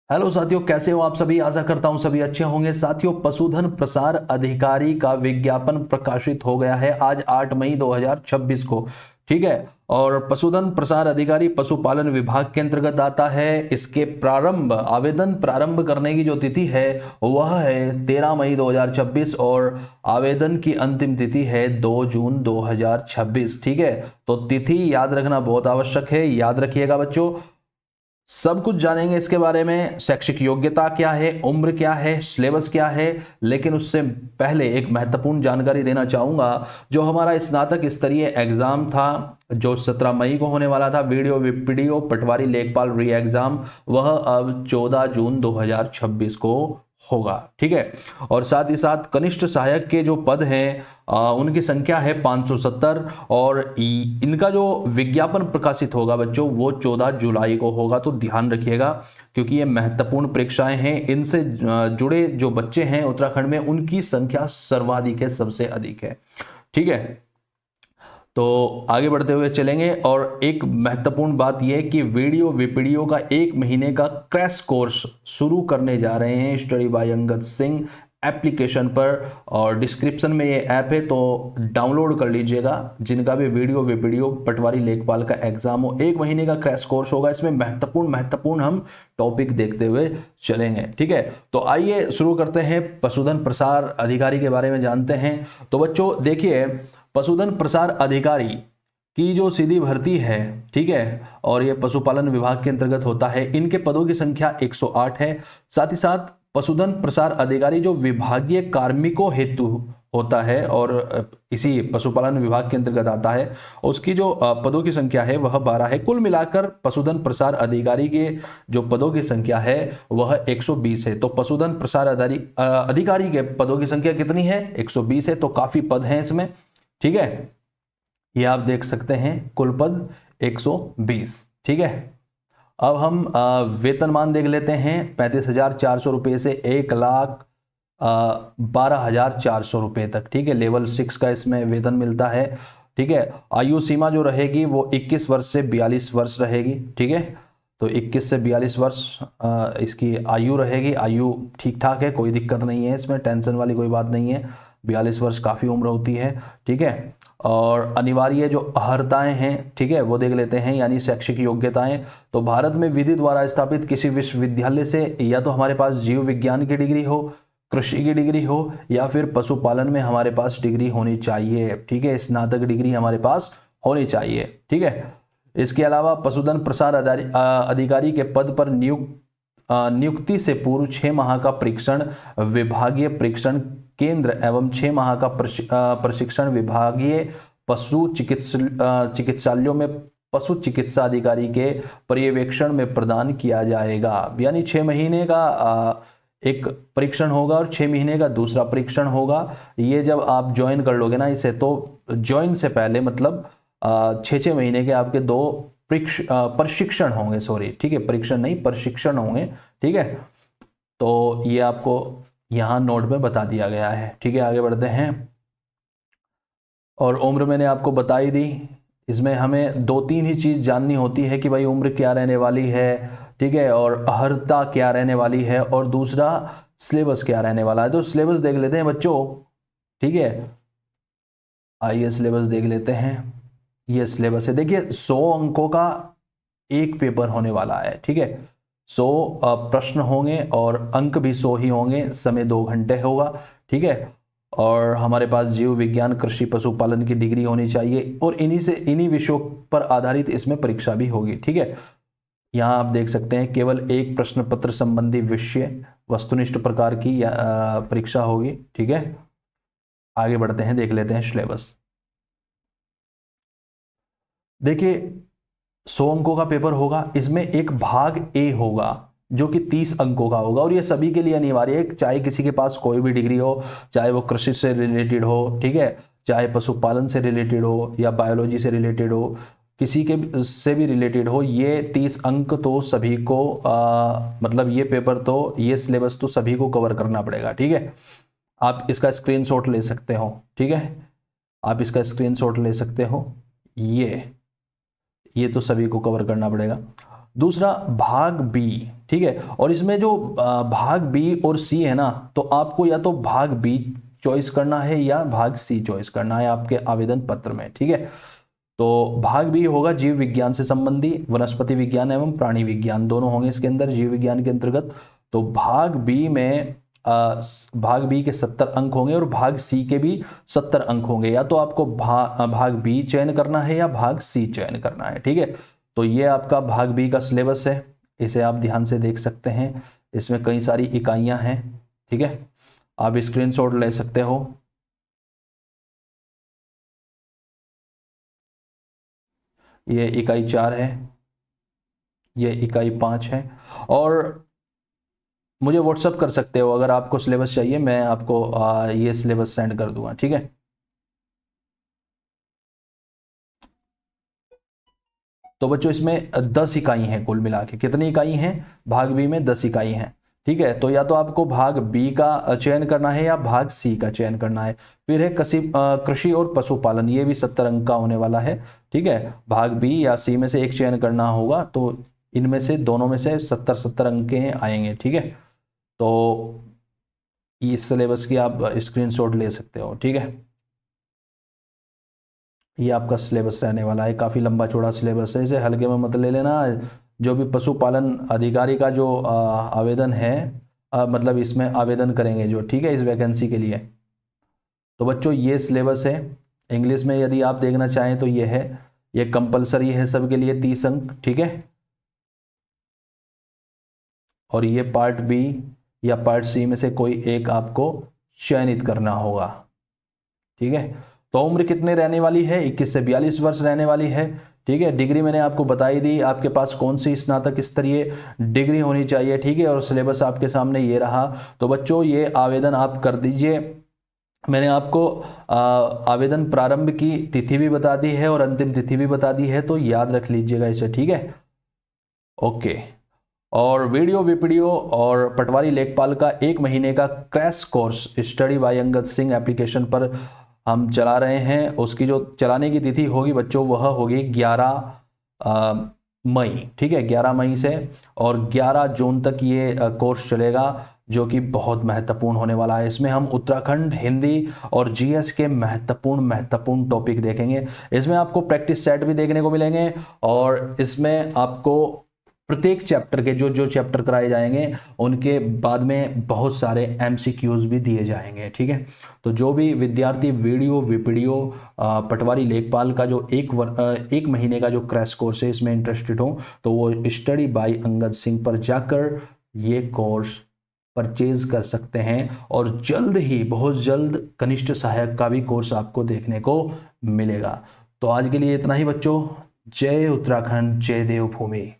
Hello साथियों, कैसे हो आप सभी। आशा करता हूं सभी अच्छे होंगे। साथियों, पशुधन प्रसार अधिकारी का विज्ञापन प्रकाशित हो गया है आज 8 मई 2026 को। ठीक है। और पशुधन प्रसार अधिकारी पशुपालन विभाग के अंतर्गत आता है। इसके आवेदन प्रारंभ करने की जो तिथि है वह है 13 मई 2026 और आवेदन की अंतिम तिथि है 2 जून 2026। ठीक है। तो तिथि याद रखना बहुत आवश्यक है, याद रखिएगा बच्चों। सब कुछ जानेंगे इसके बारे में। शैक्षिक योग्यता क्या है, उम्र क्या है, सिलेबस क्या है। लेकिन उससे पहले एक महत्वपूर्ण जानकारी देना चाहूंगा। जो हमारा स्नातक स्तरीय एग्जाम था जो 17 मई को होने वाला था, वीडियो पटवारी लेखपाल री एग्जाम, वह अब 14 जून 2026 को होगा। ठीक है। और साथ ही साथ कनिष्ठ सहायक के जो पद हैं उनकी संख्या है 570 और इनका जो विज्ञापन प्रकाशित होगा बच्चों वो 14 जुलाई को होगा। तो ध्यान रखिएगा क्योंकि ये महत्वपूर्ण परीक्षाएं हैं। इनसे जुड़े जो बच्चे हैं उत्तराखंड में उनकी संख्या सर्वाधिक है, सबसे अधिक है। ठीक है। तो आगे बढ़ते हुए चलेंगे और एक महत्वपूर्ण बात यह कि वीडियो का 1 महीने का क्रैश कोर्स शुरू करने जा रहे हैं study bye Angad Singh application पर। और डिस्क्रिप्शन में ये ऐप है तो डाउनलोड कर लीजिएगा। जिनका भी वीडियो पटवारी लेखपाल का एग्जाम हो, 1 महीने का क्रैश कोर्स होगा। इसमें महत्वपूर्ण हम टॉपिक देखते हुए चलेंगे। ठीक है। तो आइए शुरू करते हैं, पशुधन प्रसार अधिकारी के बारे में जानते हैं। तो बच्चों देखिए, पशुधन प्रसार अधिकारी की जो सीधी भर्ती है, ठीक है, और ये पशुपालन विभाग के अंतर्गत होता है। इनके पदों की संख्या 108 है। साथ ही साथ पशुधन प्रसार अधिकारी जो विभागीय कार्मिकों हेतु होता है और इसी पशुपालन विभाग के अंतर्गत आता है, उसकी जो पदों की संख्या है वह 12 है। कुल मिलाकर पशुधन प्रसार अधिकारी के जो पदों की संख्या है वह 120 है। तो पशुधन प्रसार अधिकारी के पदों की संख्या कितनी है? 120 है। तो काफी पद हैं इसमें। ठीक है। ये आप देख सकते हैं, कुल पद 120। ठीक है। अब हम वेतनमान देख लेते हैं। 35,400 रुपये से 1,12,400 रुपये तक। ठीक है। लेवल 6 का इसमें वेतन मिलता है। ठीक है। आयु सीमा जो रहेगी वो 21 वर्ष से 42 वर्ष रहेगी। ठीक है। तो 21 से 42 वर्ष इसकी आयु रहेगी। आयु ठीक ठाक है, कोई दिक्कत नहीं है इसमें, टेंशन वाली कोई बात नहीं है। 42 वर्ष काफ़ी उम्र होती है। ठीक है। और अनिवार्य जो अर्हताएं हैं, ठीक है, वो देख लेते हैं, यानी शैक्षिक योग्यताएं। तो भारत में विधि द्वारा स्थापित किसी विश्वविद्यालय से या तो हमारे पास जीव विज्ञान की डिग्री हो, कृषि की डिग्री हो, या फिर पशुपालन में हमारे पास डिग्री होनी चाहिए। ठीक है। स्नातक डिग्री हमारे पास होनी चाहिए। ठीक है। इसके अलावा पशुधन प्रसार अधिकारी के पद पर नियुक्ति से पूर्व 6 माह का परीक्षण विभागीय परीक्षण केंद्र एवं 6 माह का प्रशिक्षण विभागीय पशु चिकित्सालयों में पशु चिकित्सा अधिकारी के पर्यवेक्षण में प्रदान किया जाएगा। यानी 6 महीने का एक परीक्षण होगा और 6 महीने का दूसरा परीक्षण होगा। ये जब आप ज्वाइन कर लोगे ना इसे, तो ज्वाइन से पहले मतलब 6 महीने के आपके 2 प्रशिक्षण होंगे। सॉरी, ठीक है, परीक्षण नहीं, प्रशिक्षण होंगे। ठीक है। तो ये आपको यहां नोट में बता दिया गया है। ठीक है। आगे बढ़ते हैं। और उम्र मैंने आपको बता ही दी। इसमें हमें 2-3 ही चीज जाननी होती है कि भाई उम्र क्या रहने वाली है, ठीक है, और अर्हता क्या रहने वाली है, और दूसरा सिलेबस क्या रहने वाला है। तो सिलेबस देख लेते हैं बच्चों। ठीक है। आइए सिलेबस देख लेते हैं। ये सिलेबस है। देखिए, 100 अंकों का एक पेपर होने वाला है। ठीक है। 100 प्रश्न होंगे और अंक भी 100 ही होंगे। समय 2 घंटे होगा। ठीक है। और हमारे पास जीव विज्ञान, कृषि, पशुपालन की डिग्री होनी चाहिए और इन्हीं विषयों पर आधारित इसमें परीक्षा भी होगी। ठीक है। यहाँ आप देख सकते हैं केवल एक प्रश्न पत्र संबंधी विषय वस्तुनिष्ठ प्रकार की परीक्षा होगी। ठीक है। आगे बढ़ते हैं, देख लेते हैं सिलेबस। देखिए, 100 अंकों का पेपर होगा। इसमें एक भाग ए होगा जो कि 30 अंकों का होगा और ये सभी के लिए अनिवार्य है, चाहे किसी के पास कोई भी डिग्री हो, चाहे वो कृषि से रिलेटेड हो, ठीक है, चाहे पशुपालन से रिलेटेड हो या बायोलॉजी से रिलेटेड हो, किसी के से भी रिलेटेड हो। ये 30 अंक तो सभी को मतलब ये पेपर तो, ये सिलेबस तो सभी को कवर करना पड़ेगा। ठीक है। आप इसका स्क्रीनशॉट ले सकते हो। ठीक है। आप इसका स्क्रीनशॉट ले सकते हो। ये तो सभी को कवर करना पड़ेगा। दूसरा भाग बी, ठीक है। और इसमें जो भाग बी और सी है ना, तो आपको या तो भाग बी चॉइस करना है या भाग सी चॉइस करना है आपके आवेदन पत्र में, ठीक है। तो भाग बी होगा जीव विज्ञान से संबंधी, वनस्पति विज्ञान एवं प्राणी विज्ञान दोनों होंगे इसके अंदर जीव विज्ञान के अंतर्गत। तो भाग बी में भाग बी के 70 अंक होंगे और भाग सी के भी 70 अंक होंगे। या तो आपको भाग बी चयन करना है या भाग सी चयन करना है, ठीक है। तो ये आपका भाग बी का सिलेबस है, इसे आप ध्यान से देख सकते हैं। इसमें कई सारी इकाइयां हैं, ठीक है, आप स्क्रीनशॉट ले सकते हो। ये इकाई 4 है, ये इकाई 5 है। और मुझे व्हाट्सअप कर सकते हो अगर आपको सिलेबस चाहिए, मैं आपको ये सिलेबस सेंड कर दूंगा, ठीक है। तो बच्चों इसमें 10 इकाई हैं कुल मिला के। कितनी इकाई हैं? भाग बी में 10 इकाई हैं, ठीक है। तो या तो आपको भाग बी का चयन करना है या भाग सी का चयन करना है। फिर है कृषि और पशुपालन, ये भी 70 अंक का होने वाला है, ठीक है। भाग बी या सी में से एक चयन करना होगा, तो इनमें से दोनों में से 70-70 अंक के आएंगे, ठीक है। तो इस सिलेबस की आप स्क्रीनशॉट ले सकते हो, ठीक है। ये आपका सिलेबस रहने वाला है, काफ़ी लंबा चौड़ा सिलेबस है, इसे हल्के में मत ले लेना। जो भी पशुपालन अधिकारी का जो आवेदन है, मतलब इसमें आवेदन करेंगे जो, ठीक है, इस वैकेंसी के लिए। तो बच्चों ये सिलेबस है। इंग्लिश में यदि आप देखना चाहें तो ये है, ये कंपलसरी है सबके लिए 30 अंक, ठीक है। और ये पार्ट बी या पार्ट सी में से कोई एक आपको चयनित करना होगा, ठीक है। तो उम्र कितने रहने वाली है? 21 से 42 वर्ष रहने वाली है, ठीक है। डिग्री मैंने आपको बताई दी, आपके पास कौन सी स्नातक स्तरीय डिग्री होनी चाहिए, ठीक है। और सिलेबस आपके सामने ये रहा। तो बच्चों ये आवेदन आप कर दीजिए। मैंने आपको आवेदन प्रारंभ की तिथि भी बता दी है और अंतिम तिथि भी बता दी है, तो याद रख लीजिएगा इसे, ठीक है। ओके। और वीडियो और पटवारी लेखपाल का 1 महीने का crash course study bye Angad Singh application पर हम चला रहे हैं। उसकी जो चलाने की तिथि होगी बच्चों वह होगी 11 मई, ठीक है, 11 मई से और 11 जून तक ये कोर्स चलेगा, जो कि बहुत महत्वपूर्ण होने वाला है। इसमें हम उत्तराखंड, हिंदी और जीएस के महत्वपूर्ण टॉपिक देखेंगे। इसमें आपको प्रैक्टिस सेट भी देखने को मिलेंगे और इसमें आपको प्रत्येक चैप्टर के जो चैप्टर कराए जाएंगे उनके बाद में बहुत सारे एमसीक्यूज भी दिए जाएंगे, ठीक है। तो जो भी विद्यार्थी वीडियो पटवारी लेखपाल का जो 1 महीने का जो क्रैश कोर्स है इसमें इंटरेस्टेड हो, तो वो स्टडी बाय अंगद सिंह पर जाकर ये कोर्स परचेज कर सकते हैं। और जल्द ही, बहुत जल्द कनिष्ठ सहायक का भी कोर्स आपको देखने को मिलेगा। तो आज के लिए इतना ही बच्चों। जय उत्तराखंड, जय देवभूमि।